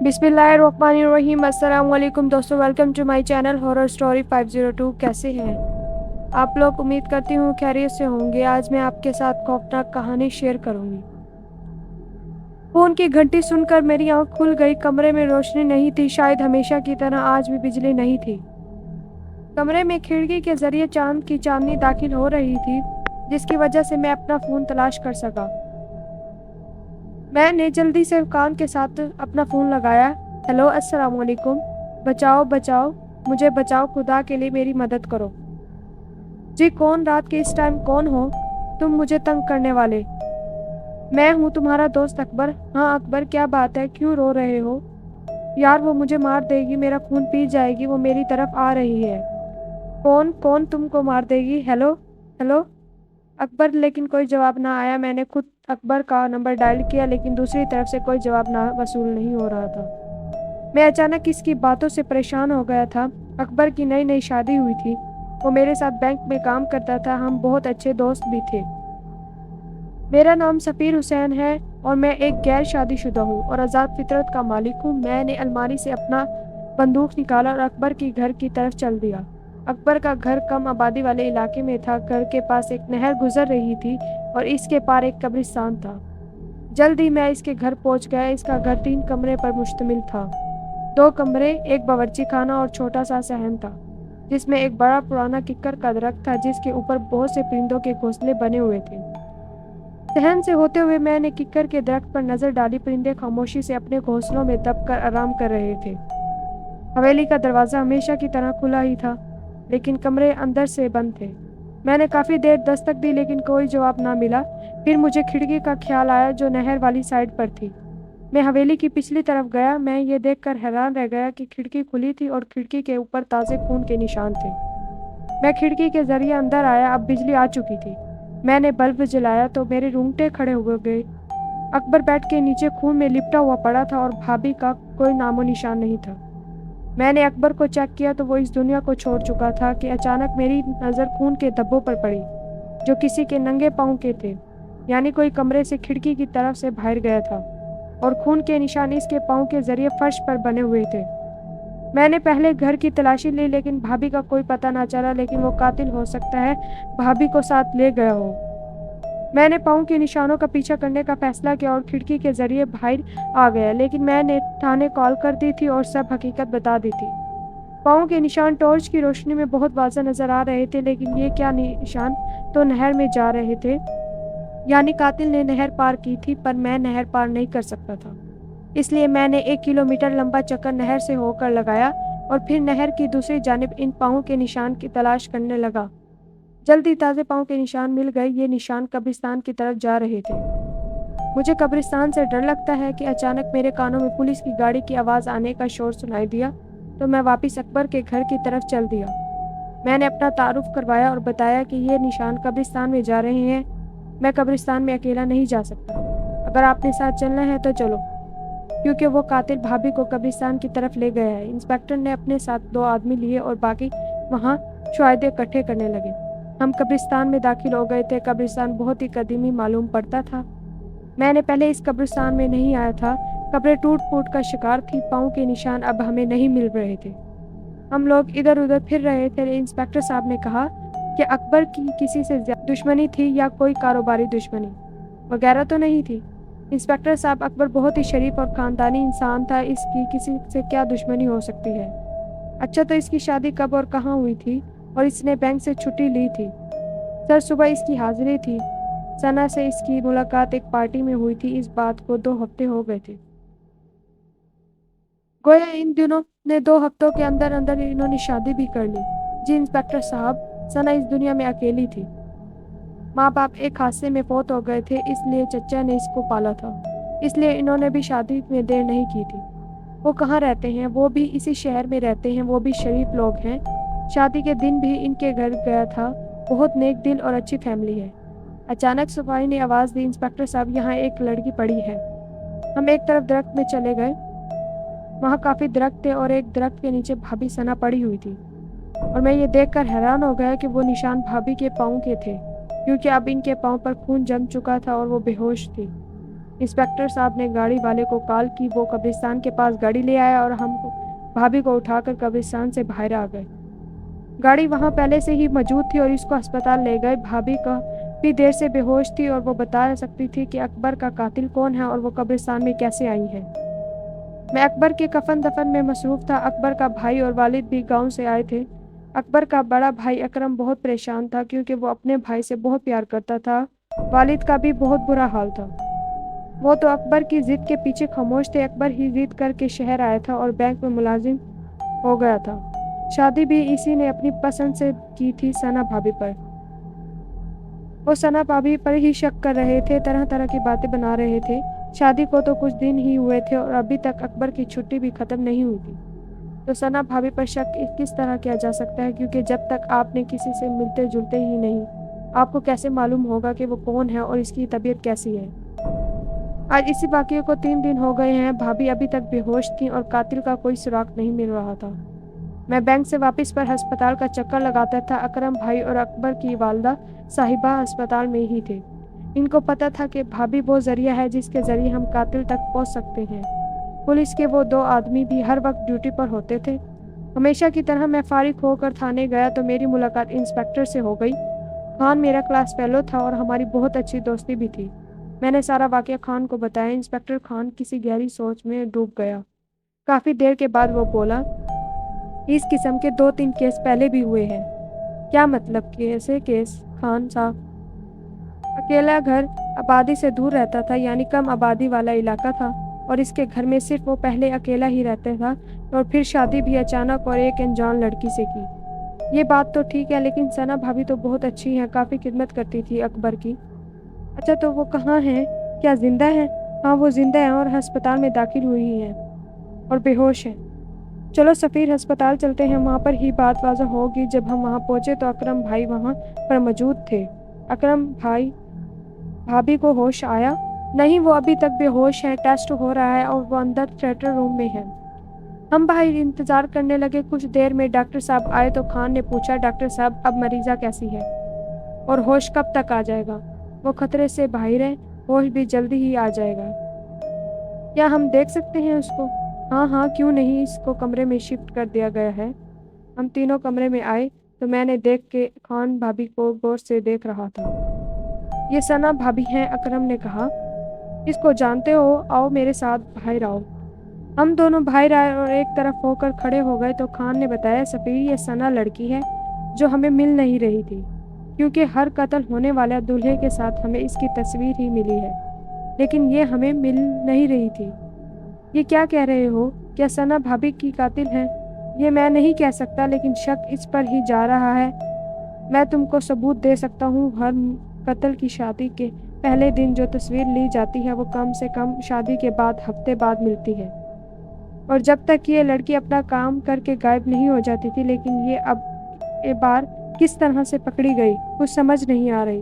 बिस्मिल्लाहिर्रहमानिर्रहीम। अस्सलाम वालेकुम दोस्तों, welcome to my channel horror story 502। कैसे हैं आप लोग? उम्मीद करती हूँ खैरियत से होंगे। आज मैं आपके साथ खौफनाक कहानी शेयर करूँगी। फ़ोन की घंटी सुनकर मेरी आँख खुल गई। कमरे में रोशनी नहीं थी, शायद हमेशा की तरह आज भी बिजली नहीं थी। कमरे में खिड़की के जरिए चांद की चांदनी दाखिल हो रही थी, जिसकी वजह से मैं अपना फ़ोन तलाश कर सका। मैंने जल्दी से कान के साथ अपना फ़ोन लगाया। हेलो, अस्सलाम वालेकुम। बचाओ बचाओ, मुझे बचाओ, खुदा के लिए मेरी मदद करो। जी कौन? रात के इस टाइम कौन हो तुम मुझे तंग करने वाले? मैं हूँ तुम्हारा दोस्त अकबर। हाँ अकबर, क्या बात है, क्यों रो रहे हो? यार वो मुझे मार देगी, मेरा खून पी जाएगी, वो मेरी तरफ आ रही है। कौन कौन तुमको मार देगी? हेलो हेलो अकबर, लेकिन कोई जवाब ना आया। मैंने खुद अकबर का नंबर डायल किया, लेकिन दूसरी तरफ से कोई जवाब ना वसूल नहीं हो रहा था। मैं अचानक इसकी बातों से परेशान हो गया था। अकबर की नई नई शादी हुई थी, वो मेरे साथ बैंक में काम करता था, हम बहुत अच्छे दोस्त भी थे। मेरा नाम सफ़ीर हुसैन है और मैं एक गैर शादीशुदा हूँ और आज़ाद फितरत का मालिक हूँ। मैंने अलमारी से अपना बंदूक निकाला और अकबर के घर की तरफ चल दिया। अकबर का घर कम आबादी वाले इलाके में था। घर के पास एक नहर गुजर रही थी और इसके पार एक कब्रिस्तान था। जल्द ही मैं इसके घर पहुंच गया। इसका घर 3 कमरे पर मुश्तमिल था। 2 कमरे, एक बावर्ची खाना और छोटा सा सहन था, जिसमें एक बड़ा पुराना किक्कर का दरख्त था, जिसके ऊपर बहुत से परिंदों के घोंसले बने हुए थे। सहन से होते हुए मैंने किक्कर के दरख्त पर नजर डाली। परिंदे खामोशी से अपने घोंसलों में दबकर आराम कर रहे थे। हवेली का दरवाज़ा हमेशा की तरह खुला ही था, लेकिन कमरे अंदर से बंद थे। मैंने काफ़ी देर दस्तक दी, लेकिन कोई जवाब ना मिला। फिर मुझे खिड़की का ख्याल आया, जो नहर वाली साइड पर थी। मैं हवेली की पिछली तरफ गया। मैं ये देखकर हैरान रह गया कि खिड़की खुली थी और खिड़की के ऊपर ताज़े खून के निशान थे। मैं खिड़की के जरिए अंदर आया। अब बिजली आ चुकी थी। मैंने बल्ब जलाया तो मेरे रूंगटे खड़े हो गए। अकबर बेड के नीचे खून में लिपटा हुआ पड़ा था और भाभी का कोई नामो निशान नहीं था। मैंने अकबर को चेक किया तो वो इस दुनिया को छोड़ चुका था कि अचानक मेरी नज़र खून के धब्बों पर पड़ी, जो किसी के नंगे पाँव के थे। यानी कोई कमरे से खिड़की की तरफ से बाहर गया था और खून के निशान इसके पाँव के जरिए फर्श पर बने हुए थे। मैंने पहले घर की तलाशी ली, लेकिन भाभी का कोई पता ना चला। लेकिन वो कातिल हो सकता है भाभी को साथ ले गया हो। मैंने पाँव के निशानों का पीछा करने का फैसला किया और खिड़की के जरिए बाहर आ गया। लेकिन मैंने थाने कॉल कर दी थी और सब हकीकत बता दी थी। पाँव के निशान टॉर्च की रोशनी में बहुत वाज़ेह नजर आ रहे थे, लेकिन ये क्या निशान तो नहर में जा रहे थे। यानी कातिल ने नहर पार की थी, पर मैं नहर पार नहीं कर सकता था। इसलिए मैंने 1 किलोमीटर लंबा चक्कर नहर से होकर लगाया और फिर नहर की दूसरी जानिब इन पाँव के निशान की तलाश करने लगा। जल्दी ताज़े पाँव के निशान मिल गए। ये निशान कब्रिस्तान की तरफ जा रहे थे। मुझे कब्रिस्तान से डर लगता है कि अचानक मेरे कानों में पुलिस की गाड़ी की आवाज़ आने का शोर सुनाई दिया, तो मैं वापस अकबर के घर की तरफ चल दिया। मैंने अपना तारुफ करवाया और बताया कि ये निशान कब्रिस्तान में जा रहे हैं। मैं कब्रिस्तान में अकेला नहीं जा सकता। अगर आपने साथ चलना है तो चलो, क्योंकि वो कातिल भाभी को कब्रिस्तान की तरफ ले गया है। इंस्पेक्टर ने अपने साथ 2 आदमी लिए और बाकी वहाँ शुहादे इकट्ठे करने लगे। हम कब्रिस्तान में दाखिल हो गए थे। कब्रिस्तान बहुत ही कदीमी मालूम पड़ता था। मैंने पहले इस कब्रिस्तान में नहीं आया था। कब्रें टूट फूट का शिकार थी। पाँव के निशान अब हमें नहीं मिल रहे थे। हम लोग इधर उधर फिर रहे थे। इंस्पेक्टर साहब ने कहा कि अकबर की किसी से दुश्मनी थी या कोई कारोबारी दुश्मनी वगैरह तो नहीं थी। इंस्पेक्टर साहब, अकबर बहुत ही शरीफ और ख़ानदानी इंसान था, इसकी किसी से क्या दुश्मनी हो सकती है? अच्छा, तो इसकी शादी कब और कहाँ हुई थी और इसने बैंक से छुट्टी ली थी? सर, सुबह इसकी हाजिरी थी। सना से इसकी मुलाकात एक पार्टी में हुई थी। इस बात को 2 हफ्ते हो गए थे। गोया इन दिनों ने 2 हफ्तों के अंदर अंदर इन्होंने शादी भी कर ली। जी इंस्पेक्टर साहब, सना इस दुनिया में अकेली थी। माँ बाप एक हादसे में फौत हो गए थे, इसलिए चचा ने इसको पाला था। इसलिए इन्होंने भी शादी में देर नहीं की थी। वो कहाँ रहते हैं? वो भी इसी शहर में रहते हैं। वो भी शरीफ लोग हैं। शादी के दिन भी इनके घर गया था। बहुत नेक दिल और अच्छी फैमिली है। अचानक सिपाही ने आवाज़ दी, इंस्पेक्टर साहब, यहाँ एक लड़की पड़ी है। हम एक तरफ दरख्त में चले गए। वहाँ काफ़ी दरख्त थे और एक दरख्त के नीचे भाभी सना पड़ी हुई थी। और मैं ये देखकर हैरान हो गया कि वो निशान भाभी के पाँव के थे, क्योंकि अब इनके पाँव पर खून जम चुका था और वो बेहोश थी। इंस्पेक्टर साहब ने गाड़ी वाले को कॉल की, वो कब्रिस्तान के पास गाड़ी ले आया और हम भाभी को उठाकर कब्रिस्तान से बाहर आ गए। गाड़ी वहाँ पहले से ही मौजूद थी और इसको अस्पताल ले गए। भाभी काफ़ी देर से बेहोश थी और वो बता सकती थी कि अकबर का कातिल कौन है और वो कब्रिस्तान में कैसे आई है। मैं अकबर के कफन दफन में मसरूफ़ था। अकबर का भाई और वालिद भी गांव से आए थे। अकबर का बड़ा भाई अकरम बहुत परेशान था क्योंकि वो अपने भाई से बहुत प्यार करता था। वालिद का भी बहुत बुरा हाल था। वो तो अकबर की ज़िद के पीछे खामोश थे। अकबर ही ज़िद करके शहर आया था और बैंक में मुलाजिम हो गया था। शादी भी इसी ने अपनी पसंद से की थी, सना भाभी पर। वो सना भाभी पर ही शक कर रहे थे, तरह तरह की बातें बना रहे थे। शादी को तो कुछ दिन ही हुए थे और अभी तक अकबर की छुट्टी भी ख़त्म नहीं हुई थी। तो सना भाभी पर शक किस तरह किया जा सकता है, क्योंकि जब तक आपने किसी से मिलते जुलते ही नहीं, आपको कैसे मालूम होगा कि वो कौन है और इसकी तबीयत कैसी है। आज इसी वाक़ये को 3 दिन हो गए हैं। भाभी अभी तक बेहोश थी और कातिल का कोई सुराग नहीं मिल रहा था। मैं बैंक से वापस पर अस्पताल का चक्कर लगाता था। अकरम भाई और अकबर की वालदा साहिबा अस्पताल में ही थे। इनको पता था कि भाभी वो जरिया है जिसके ज़रिए हम कातिल तक पहुंच सकते हैं। पुलिस के वो 2 आदमी भी हर वक्त ड्यूटी पर होते थे। हमेशा की तरह मैं फारिग होकर थाने गया तो मेरी मुलाकात इंस्पेक्टर से हो गई। खान मेरा क्लास फेलो था और हमारी बहुत अच्छी दोस्ती भी थी। मैंने सारा वाक़या खान को बताया। इंस्पेक्टर खान किसी गहरी सोच में डूब गया। काफ़ी देर के बाद वो बोला, इस किस्म के 2-3 केस पहले भी हुए हैं। क्या मतलब, कैसे केस? खान साहब, अकेला घर आबादी से दूर रहता था, यानी कम आबादी वाला इलाका था, और इसके घर में सिर्फ वो पहले अकेला ही रहता था और फिर शादी भी अचानक और एक अनजान लड़की से की। ये बात तो ठीक है, लेकिन सना भाभी तो बहुत अच्छी हैं, काफ़ी खिदमत करती थी अकबर की। अच्छा, तो वो कहाँ हैं? क्या जिंदा हैं? हाँ, वो जिंदा हैं और अस्पताल में दाखिल हुई हैं और बेहोश हैं। चलो सफ़ीर, अस्पताल चलते हैं, वहाँ पर ही बात वाज़ह होगी। जब हम वहाँ पहुँचे तो अकरम भाई वहाँ पर मौजूद थे। अकरम भाई, भाभी को होश आया? नहीं, वो अभी तक बेहोश है। टेस्ट हो रहा है और वो अंदर थिएटर रूम में है। हम बाहर इंतज़ार करने लगे। कुछ देर में डॉक्टर साहब आए तो खान ने पूछा, डॉक्टर साहब, अब मरीज़ा कैसी है और होश कब तक आ जाएगा? वो खतरे से बाहर है, होश भी जल्दी ही आ जाएगा। क्या हम देख सकते हैं उसको? हाँ हाँ, क्यों नहीं, इसको कमरे में शिफ्ट कर दिया गया है। हम तीनों कमरे में आए तो मैंने देख के खान भाभी को गौर से देख रहा था। ये सना भाभी हैं, अकरम ने कहा। इसको जानते हो? आओ मेरे साथ बाहर आओ। हम दोनों बाहर आए और एक तरफ होकर खड़े हो गए तो खान ने बताया, सफ़ीर, ये सना लड़की है जो हमें मिल नहीं रही थी, क्योंकि हर कत्ल होने वाला दूल्हे के साथ हमें इसकी तस्वीर ही मिली है, लेकिन ये हमें मिल नहीं रही थी। ये क्या कह रहे हो? क्या सना भाभी की कातिल है? ये मैं नहीं कह सकता, लेकिन शक इस पर ही जा रहा है। मैं तुमको सबूत दे सकता हूँ। हर कत्ल की शादी के पहले दिन जो तस्वीर ली जाती है वो कम से कम शादी के बाद हफ्ते बाद मिलती है, और जब तक ये लड़की अपना काम करके गायब नहीं हो जाती थी। लेकिन ये अब ये बार किस तरह से पकड़ी गई, कुछ समझ नहीं आ रही।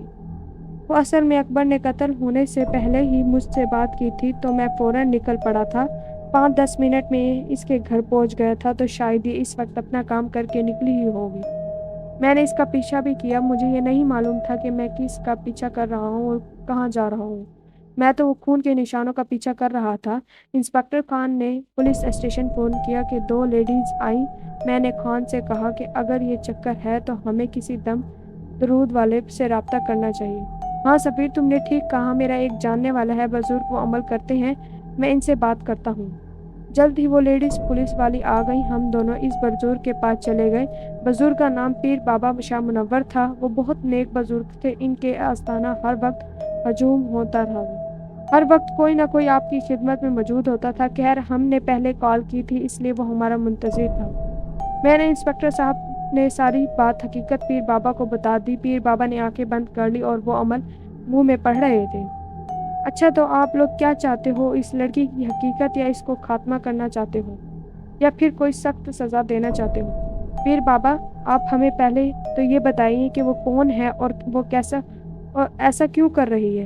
वो असल में अकबर ने कत्ल होने से पहले ही मुझसे बात की थी तो मैं फ़ौरन निकल पड़ा था। 5-10 मिनट में इसके घर पहुंच गया था, तो शायद ये इस वक्त अपना काम करके निकली ही होगी। मैंने इसका पीछा भी किया। मुझे ये नहीं मालूम था कि मैं किसका पीछा कर रहा हूँ और कहाँ जा रहा हूँ। मैं तो वो खून के निशानों का पीछा कर रहा था। इंस्पेक्टर खान ने पुलिस स्टेशन फ़ोन किया कि 2 लेडीज़ आई। मैंने खान से कहा कि अगर ये चक्कर है तो हमें किसी दम दरूद वाले से रब्ता करना चाहिए। हाँ सफ़ीर, तुमने ठीक कहा, मेरा एक जानने वाला है, बुजुर्ग वो अमल करते हैं, मैं इनसे बात करता हूँ। जल्द ही वो लेडीज़ पुलिस वाली आ गई। हम दोनों इस बुजुर्ग के पास चले गए। बुजुर्ग का नाम पीर बाबा शाह मुनव्वर था। वो बहुत नेक बुजुर्ग थे। इनके आस्थाना हर वक्त हजूम होता था। हर वक्त कोई ना कोई आपकी खिदमत में मौजूद होता था। खैर, हमने पहले कॉल की थी, इसलिए वो हमारा मुंतज़िर था। मैंने इंस्पेक्टर साहब ने सारी बात हकीकत पीर बाबा को बता दी। पीर बाबा ने आंखें बंद कर ली और वो अमल मुंह में पढ़ रहे थे। अच्छा, तो आप लोग क्या चाहते हो? इस लड़की की हकीकत, या इसको खात्मा करना चाहते हो, या फिर कोई सख्त सज़ा देना चाहते हो? पीर बाबा, आप हमें पहले तो ये बताइए कि वो कौन है और वो कैसा और ऐसा क्यों कर रही है।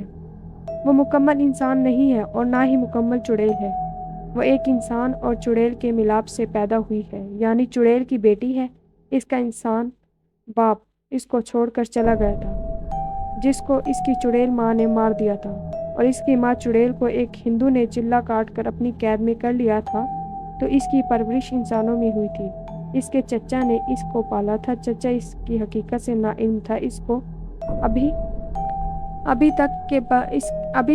वो मुकम्मल इंसान नहीं है और ना ही मुकम्मल चुड़ैल है। वो एक इंसान और चुड़ैल के मिलाप से पैदा हुई है, यानी चुड़ैल की बेटी है। इसका इंसान बाप इसको छोड़कर चला गया था, जिसको इसकी चुड़ैल माँ ने मार दिया था, اور اس کی ماں چڑیل کو ایک ہندو نے چلا کاٹ کر اپنی قید میں کر لیا تھا تو اس کی پرورش انسانوں میں ہوئی تھی۔ اس کے چچا نے اس کو پالا تھا۔ چچا اس کی حقیقت سے ناعلم تھا۔ اس کو ابھی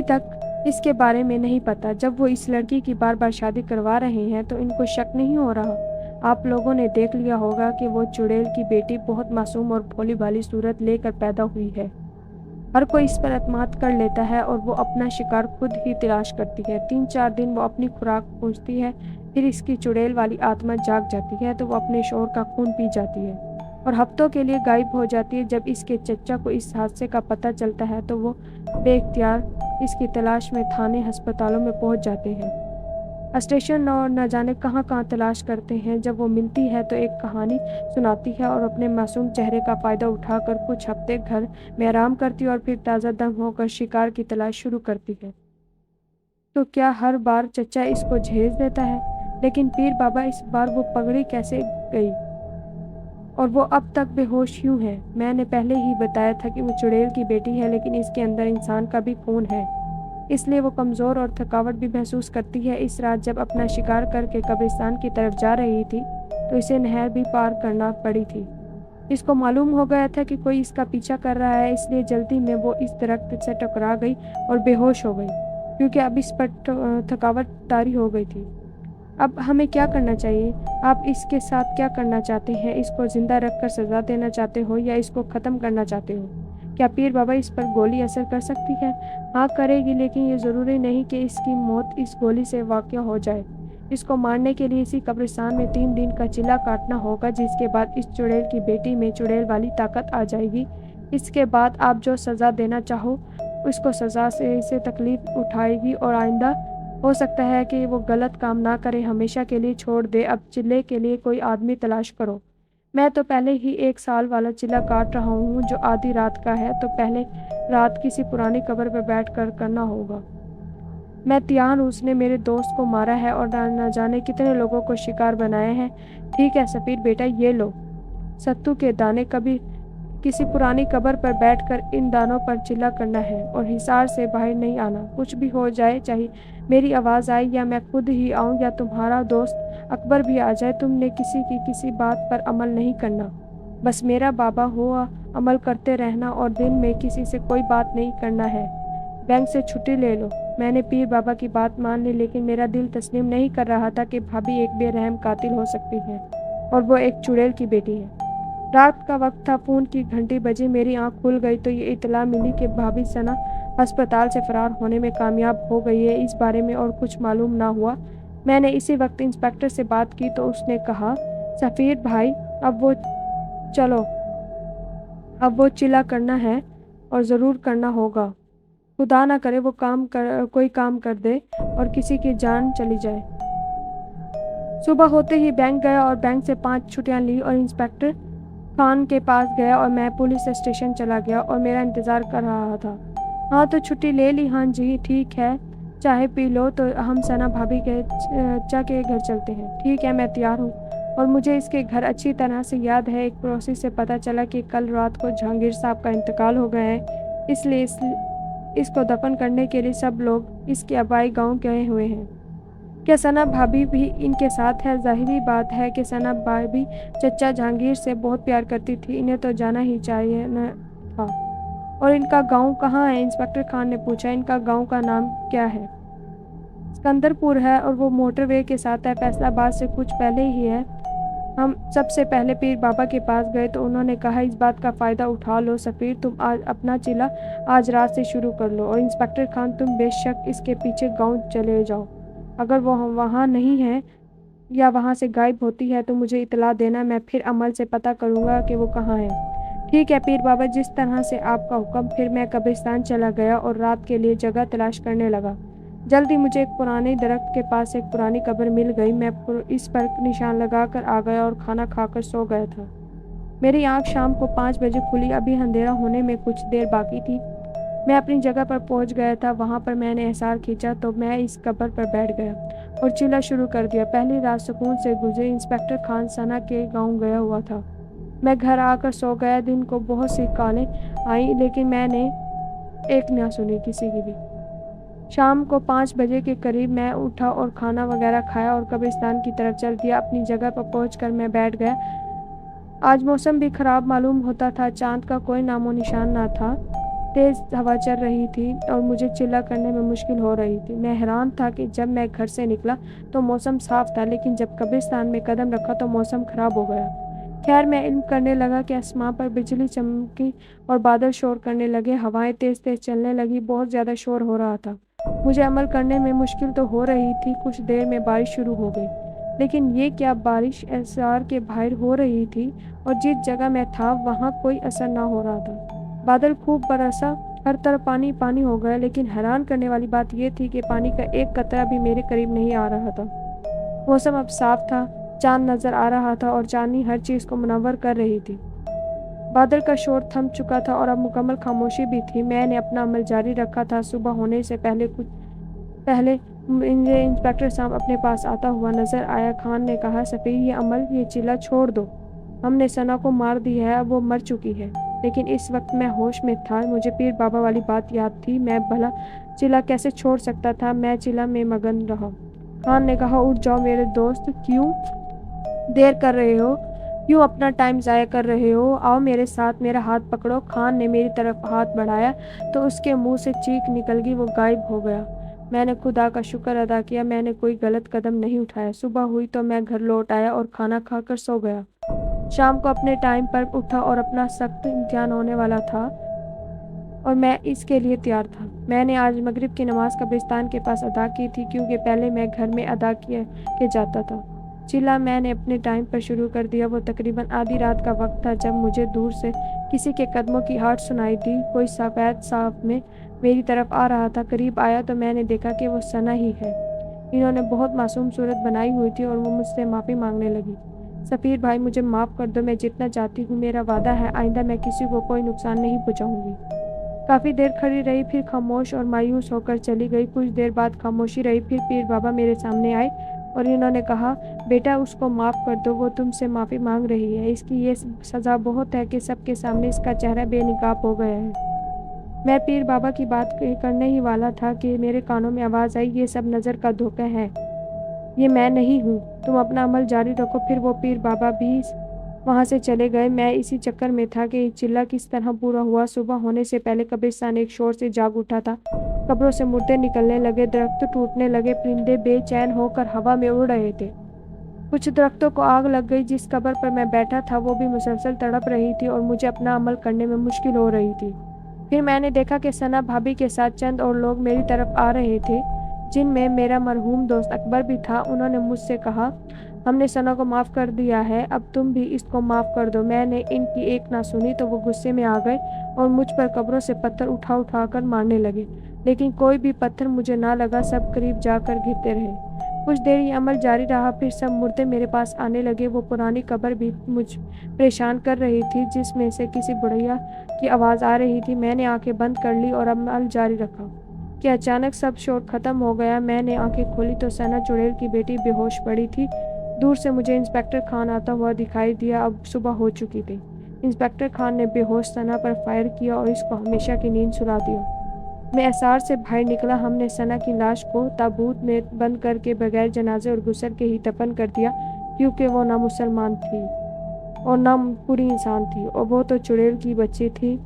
تک اس کے بارے میں نہیں پتا۔ جب وہ اس لڑکی کی بار بار شادی کروا رہے ہیں تو ان کو شک نہیں ہو رہا۔ آپ لوگوں نے دیکھ لیا ہوگا کہ وہ چڑیل کی بیٹی بہت معصوم اور بھولی بھالی صورت لے کر پیدا ہوئی ہے۔ ہر کوئی اس پر اعتماد کر لیتا ہے اور وہ اپنا شکار خود ہی تلاش کرتی ہے۔ 3-4 دن وہ اپنی خوراک پوچھتی ہے، پھر اس کی چڑیل والی آتما جاگ جاتی ہے تو وہ اپنے شوہر کا خون پی جاتی ہے اور ہفتوں کے لیے غائب ہو جاتی ہے۔ جب اس کے چچا کو اس حادثے کا پتہ چلتا ہے تو وہ بے اختیار اس کی تلاش میں تھانے ہسپتالوں میں پہنچ جاتے ہیں، اسٹیشن اور نہ جانے کہاں کہاں تلاش کرتے ہیں۔ جب وہ ملتی ہے تو ایک کہانی سناتی ہے اور اپنے معصوم چہرے کا فائدہ اٹھا کر کچھ ہفتے گھر میں آرام کرتی ہے اور پھر تازہ دم ہو کر شکار کی تلاش شروع کرتی ہے۔ تو کیا ہر بار چچا اس کو جہیز دیتا ہے؟ لیکن پیر بابا اس بار وہ پگڑی کیسے گئی اور وہ اب تک بے ہوش کیوں ہے؟ میں نے پہلے ہی بتایا تھا کہ وہ چڑیل کی بیٹی ہے، لیکن اس کے اندر انسان کا بھی خون ہے، اس لیے وہ کمزور اور تھکاوٹ بھی محسوس کرتی ہے۔ اس رات جب اپنا شکار کر کے قبرستان کی طرف جا رہی تھی تو اسے نہر بھی پار کرنا پڑی تھی۔ اس کو معلوم ہو گیا تھا کہ کوئی اس کا پیچھا کر رہا ہے، اس لیے جلدی میں وہ اس درخت سے ٹکرا گئی اور بے ہوش ہو گئی کیونکہ اب اس پر تھکاوٹ طاری ہو گئی تھی۔ اب ہمیں کیا کرنا چاہیے؟ آپ اس کے ساتھ کیا کرنا چاہتے ہیں؟ اس کو زندہ رکھ کر سزا دینا چاہتے ہو یا اس کو ختم کرنا چاہتے ہو؟ کیا پیر بابا اس پر گولی اثر کر سکتی ہے؟ ہاں کرے گی، لیکن یہ ضروری نہیں کہ اس کی موت اس گولی سے واقع ہو جائے۔ اس کو مارنے کے لیے اسی قبرستان میں 3 دن کا چلا کاٹنا ہوگا، جس کے بعد اس چڑیل کی بیٹی میں چڑیل والی طاقت آ جائے گی۔ اس کے بعد آپ جو سزا دینا چاہو اس کو سزا سے اسے تکلیف اٹھائے گی اور آئندہ ہو سکتا ہے کہ وہ غلط کام نہ کرے، ہمیشہ کے لیے چھوڑ دے۔ اب چلے کے لیے کوئی آدمی تلاش کرو۔ میں تو پہلے ہی 1 سال والا چلا کاٹ رہا ہوں جو آدھی رات کا ہے، تو پہلے رات کسی پرانی قبر پر بیٹھ کر کرنا ہوگا۔ میں تیار ہوں، اس نے میرے دوست کو مارا ہے اور نہ جانے کتنے لوگوں کو شکار بنایا ہے۔ ٹھیک ہے سفیر بیٹا، یہ لو ستو کے دانے، کبھی کسی پرانی قبر پر بیٹھ کر ان دانوں پر چلا کرنا ہے اور حصار سے باہر نہیں آنا۔ کچھ بھی ہو جائے، چاہے میری آواز آئے یا میں خود ہی آؤں یا تمہارا دوست اکبر بھی آ جائے، تم نے کسی کی کسی بات پر عمل نہیں کرنا، بس میرا بابا ہوا عمل کرتے رہنا اور دن میں کسی سے کوئی بات نہیں کرنا ہے۔ بینک سے چھٹی لے لو۔ میں نے پیر بابا کی بات مان لی، لیکن میرا دل تسلیم نہیں کر رہا تھا کہ بھابھی ایک بے رحم قاتل ہو سکتی ہے اور وہ ایک چڑیل کی بیٹی ہے۔ رات کا وقت تھا، فون کی گھنٹی بجی، میری آنکھ کھل گئی تو یہ اطلاع ملی کہ بھابھی ثنا ہسپتال سے فرار ہونے میں کامیاب ہو گئی ہے۔ اس بارے میں اور کچھ معلوم نہ ہوا۔ میں نے اسی وقت انسپکٹر سے بات کی تو اس نے کہا، سفیر بھائی اب وہ چلا کرنا ہے اور ضرور کرنا ہوگا۔ خدا نہ کرے وہ کوئی کام کر دے اور کسی کی جان چلی جائے۔ صبح ہوتے ہی بینک گیا اور بینک سے 5 چھٹیاں لی اور انسپکٹر خان کے پاس گیا اور میں پولیس اسٹیشن چلا گیا اور میرا انتظار کر رہا تھا۔ ہاں تو چھٹی لے لی؟ ہاں جی ٹھیک ہے، چائے پی لو تو ہم ثنا بھابھی کے چچا کے گھر چلتے ہیں۔ ٹھیک ہے میں تیار ہوں، اور مجھے اس کے گھر اچھی طرح سے یاد ہے۔ ایک پڑوسی سے پتہ چلا کہ کل رات کو جہانگیر صاحب کا انتقال ہو گیا ہے، اس لیے اس کو دفن کرنے کے لیے سب لوگ اس کے آبائی گاؤں گئے ہوئے ہیں۔ کیا ثنا بھابھی بھی ان کے ساتھ ہے؟ ظاہری بات ہے کہ ثنا بھابھی چچا جہانگیر سے بہت پیار کرتی تھی، انہیں تو جانا ہی چاہیے نہ تھا۔ اور ان کا گاؤں کہاں ہے؟ انسپکٹر خان نے پوچھا۔ ان کا گاؤں کا نام کیا ہے؟ سکندر پور ہے اور وہ موٹر وے کے ساتھ ہے، فیصل آباد سے کچھ پہلے ہی ہے۔ ہم سب سے پہلے پیر بابا کے پاس گئے تو انہوں نے کہا، اس بات کا فائدہ اٹھا لو سفیر، تم اپنا چلا آج رات سے شروع کر لو، اور انسپکٹر خان تم بے شک اس کے پیچھے گاؤں چلے جاؤ۔ اگر وہ وہاں نہیں ہے یا وہاں سے غائب ہوتی ہے تو مجھے اطلاع دینا، میں پھر عمل سے پتہ کروں گا کہ وہ کہاں ہے۔ ٹھیک ہے پیر بابا، جس طرح سے آپ کا حکم۔ پھر میں قبرستان چلا گیا اور رات کے لیے جگہ تلاش کرنے لگا۔ جلدی مجھے ایک پرانے درخت کے پاس ایک پرانی قبر مل گئی۔ میں اس پر نشان لگا کر آ گیا اور کھانا کھا کر سو گیا تھا۔ میری آنکھ شام کو 5 بجے کھلی، ابھی اندھیرا ہونے میں کچھ دیر باقی تھی۔ میں اپنی جگہ پر پہنچ گیا تھا، وہاں پر میں نے احسار کھینچا تو میں اس قبر پر بیٹھ گیا اور چلا شروع کر دیا۔ پہلی رات سکون سے گزری۔ انسپکٹر خان ثنا کے گاؤں گیا ہوا تھا۔ میں گھر آ کر سو گیا۔ دن کو بہت سی کالیں آئیں لیکن میں نے ایک نہ سنی کسی کی بھی۔ शाम को 5 बजे के करीब मैं उठा और खाना वगैरह खाया और कब्रिस्तान की तरफ चल दिया। अपनी जगह पर पहुंचकर मैं बैठ गया। आज मौसम भी खराब मालूम होता था, चांद का कोई नामो निशान ना था। तेज हवा चल रही थी और मुझे चिल्ला करने में मुश्किल हो रही थी। मैं हैरान था कि जब मैं घर से निकला तो मौसम साफ था, लेकिन जब कब्रिस्तान में कदम रखा तो मौसम खराब हो गया। खैर, मैं इल्म करने लगा कि आसमां पर बिजली चमकी और बादल शोर करने लगे। हवाएं तेज तेज चलने लगी, बहुत ज़्यादा शोर हो रहा था। मुझे अमल करने में मुश्किल तो हो रही थी। कुछ देर में बारिश शुरू हो गई, लेकिन ये क्या, बारिश एसआर के बाहर हो रही थी और जिस जगह मैं था वहाँ कोई असर ना हो रहा था। बादल खूब बरसा, हर तरफ पानी पानी हो गया, लेकिन हैरान करने वाली बात यह थी कि पानी का एक कतरा भी मेरे करीब नहीं आ रहा था। मौसम अब साफ था, चांद नजर आ रहा था और चांदनी हर चीज़ को मुनव्वर कर रही थी। बादल का शोर थम चुका था और अब मुकम्मल खामोशी भी थी। मैंने अपना अमल जारी रखा था। सुबह होने से पहले मुझे इंस्पेक्टर साहब अपने पास आता हुआ नजर आया। खान ने कहा, सफ़ीर, ये अमल, ये चिल्ला छोड़ दो। हमने सना को मार दी है, अब वो मर चुकी है। लेकिन इस वक्त मैं होश में था। मुझे पीर बाबा वाली बात याद थी। मैं भला चिल्ला कैसे छोड़ सकता था? मैं चिल्ला में मगन रहा। खान ने कहा, उठ जाओ मेरे दोस्त, क्यों देर कर रहे हो? क्यों अपना टाइम ज़ाया कर रहे हो? आओ मेरे साथ, मेरा हाथ पकड़ो। खान ने मेरी तरफ हाथ बढ़ाया तो उसके मुंह से चीख निकल गई। वो गायब हो गया। मैंने खुदा का शुक्र अदा किया, मैंने कोई गलत कदम नहीं उठाया। सुबह हुई तो मैं घर लौट आया और खाना खाकर सो गया। शाम को अपने टाइम पर उठा और अपना सख्त इम्तिहान होने वाला था और मैं इसके लिए तैयार था। मैंने आज मगरिब की नमाज कब्रिस्तान के पास अदा की थी, क्योंकि पहले मैं घर में अदा के जाता था। चिल्ला मैंने अपने टाइम पर शुरू कर दिया। वो तकरीबन आधी रात का वक्त था जब मुझे दूर से किसी के कदमों की आहट सुनाई दी। कोई सफ़ेद साफ में मेरी तरफ आ रहा था। करीब आया तो मैंने देखा कि वो सना ही है। इन्होंने बहुत मासूम सूरत बनाई हुई थी और वो मुझसे माफ़ी मांगने लगी। सफ़ीर भाई, मुझे माफ़ कर दो, मैं जितना चाहती हूँ। मेरा वादा है आइंदा मैं किसी को कोई नुकसान नहीं पहुँचाऊँगी। काफ़ी देर खड़ी रही, फिर खामोश और मायूस होकर चली गई। कुछ देर बाद खामोशी रही, फिर पीर बाबा मेरे सामने आए और इन्होंने कहा, बेटा, उसको माफ़ कर दो, वो तुमसे माफ़ी मांग रही है। इसकी ये सज़ा बहुत है कि सबके सामने इसका चेहरा बेनकाब हो गया है। मैं पीर बाबा की बात करने ही वाला था कि मेरे कानों में आवाज़ आई, ये सब नज़र का धोखा है, ये मैं नहीं हूँ। तुम अपना अमल जारी रखो। फिर वो पीर बाबा भी वहाँ से चले गए। मैं इसी चक्कर में था कि चिल्ला किस तरह पूरा हुआ। सुबह होने से पहले कब्रिस्तान एक शोर से जाग उठा था। कब्रों से मुर्दे निकलने लगे, दरख्त टूटने लगे, परिंदे बेचैन होकर हवा में उड़ रहे थे। कुछ दरख्तों को आग लग गई। जिस कब्र पर मैं बैठा था वो भी मुसलसल तड़प रही थी और मुझे अपना अमल करने में मुश्किल हो रही थी। फिर मैंने देखा कि सना भाभी के साथ चंद और लोग मेरी तरफ आ रहे थे, जिनमें मेरा मरहूम दोस्त अकबर भी था। उन्होंने मुझसे कहा, हमने सना को माफ़ कर दिया है, अब तुम भी इसको माफ़ कर दो। मैंने इनकी एक ना सुनी तो वो गुस्से में आ गए और मुझ पर कब्रों से पत्थर उठा उठा कर मारने लगे, लेकिन कोई भी पत्थर मुझे ना लगा। सब करीब जाकर गिरते रहे। कुछ देर ये अमल जारी रहा, फिर सब मुर्दे मेरे पास आने लगे। वो पुरानी कब्र भी मुझ परेशान कर रही थी, जिसमें से किसी बुढ़िया की आवाज़ आ रही थी। मैंने आंखें बंद कर ली और अमल जारी रखा कि अचानक सब शोर ख़त्म हो गया। मैंने आंखें खोली तो सना चुड़ैल की बेटी बेहोश पड़ी थी। दूर से मुझे इंस्पेक्टर खान आता हुआ दिखाई दिया। अब सुबह हो चुकी थी। इंस्पेक्टर खान ने बेहोश सना पर फायर किया और इसको हमेशा की नींद सुला दिया। मैं एसार से बाहर निकला। हमने सना की लाश को ताबूत में बंद करके बगैर जनाजे और गुस्ल के ही दफन कर दिया, क्योंकि वो ना मुसलमान थी और ना पूरी इंसान थी, और वो तो चुड़ैल की बच्ची थी।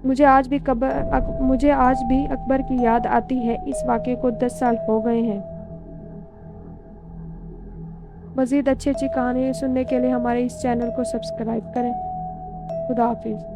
मुझे आज भी अकबर की याद आती है। इस वाक़े को 10 साल हो गए हैं। मज़ीद अच्छी अच्छी कहानियाँ सुनने के लिए हमारे इस चैनल को सब्सक्राइब करें। खुदा हाफिज़।